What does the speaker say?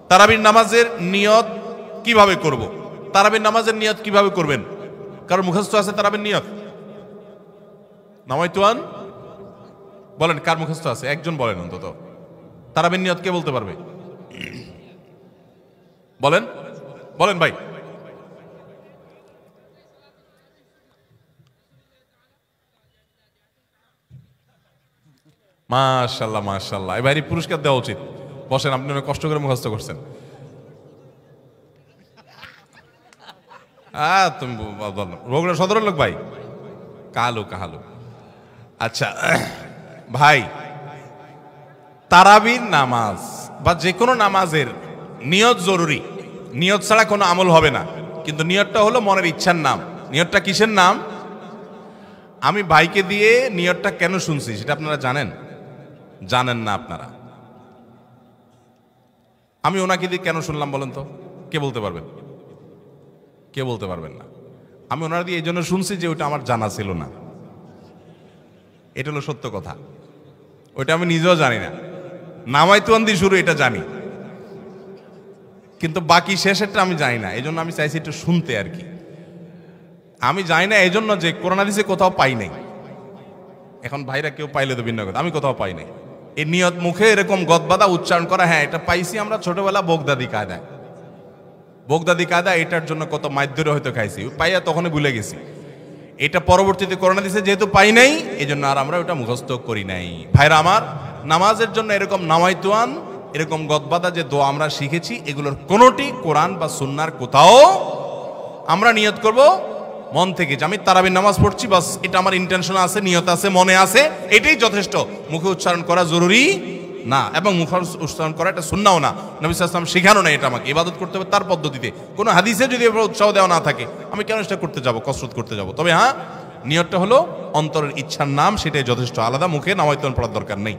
তারাবির নামাজের নিয়ত কিভাবে করব? তারাবির নামাজের নিয়ত কিভাবে করবেন? কারণ মুখস্থ আছে তারাবির নিয়ত? নামাইতুয়ান বলেন, কার মুখস্থ আছে? একজন বলেন অন্তত। তারাবির নিয়ত কে বলতে পারবে? বলেন বলেন ভাই। মাশাআল্লাহ মাশাআল্লাহ, এই ভাইয়ের পুরস্কার দেওয়া উচিত। বসেন, আপনি অনেক কষ্ট করে মুখস্থ করছেন। তুমি বগুড়া সদরের লোক ভাই? কালু কাহালু। আচ্ছা ভাই, তারাবির নামাজ বা যে কোনো নামাজের নিয়ত জরুরি। নিয়ত ছাড়া কোনো আমল হবে না। কিন্তু নিয়তটা হলো মনের ইচ্ছার নাম। নিয়তটা কিসের নাম? আমি ভাইকে দিয়ে নিয়তটা কেন শুনছি সেটা আপনারা জানেন? জানেন না আপনারা? আমি ওনাকে দিয়ে কেন শুনলাম বলেন তো? কে বলতে পারবেন? কে বলতে পারবেন না? আমি ওনার দিয়ে এই জন্য শুনছি যে ওইটা আমার জানা ছিল না। এটা হলো সত্য কথা। ওইটা আমি নিজেও জানি না। নামাইতুয়ান দিয়ে শুরু এটা জানি, কিন্তু বাকি শেষেরটা আমি জানি না। এই জন্য আমি চাইছি একটু শুনতে আর কি। আমি জানি না এই জন্য যে কোরআন হাদিসে কোথাও পাই নাই। এখন ভাইরা কেউ পাইলে তো ভিন্ন কথা, আমি কোথাও পাই নাই। এই নিয়ত মুখে এরকম গদবাদা উচ্চারণ করা, হ্যাঁ এটা পাইছি আমরা ছোটবেলা বগদাদি কায়দায়। বগদাদি কায়দা এটার জন্য কত মাইদ্যরে হয়তো খাইছি, পাইয়া তখনই ভুলে গেছি। এটা পরবর্তীতে কোরআন হাদিসে যেহেতু পাই নাই, এই জন্য আর আমরা ওটা মুখস্থ করি নাই। ভাইরা আমার, নামাজের জন্য এরকম নামাইতুয়ান, এরকম গদবাদা যে দোয়া আমরা শিখেছি, এগুলোর কোনোটি কোরআন বা সুন্নাহর কোথাও আমরা নিয়ত করব মন থেকে যে আমি তারাবির নামাজ পড়ছি, বাস এটা আমার ইন্টেনশন আছে, নিয়ত আছে, মনে আছে, এটাই যথেষ্ট। মুখে উচ্চারণ করা জরুরি না, এবং মুখে উচ্চারণ করা এটা সুন্নাহও না। নবী সাল্লাল্লাহু আলাইহি ওয়াসাল্লাম শেখানো না। এটা আমাকে ইবাদত করতে হবে তার পদ্ধতিতে। কোনো হাদিসে যদি উৎসাহ দেওয়া না থাকে, আমি কেন সেটা করতে যাব, কসরত করতে যাব? তবে হ্যাঁ, নিয়তটা হলো অন্তরের ইচ্ছার নাম, সেটাই যথেষ্ট। আলাদা মুখে নামাইতুয়ান পড়ার দরকার নেই।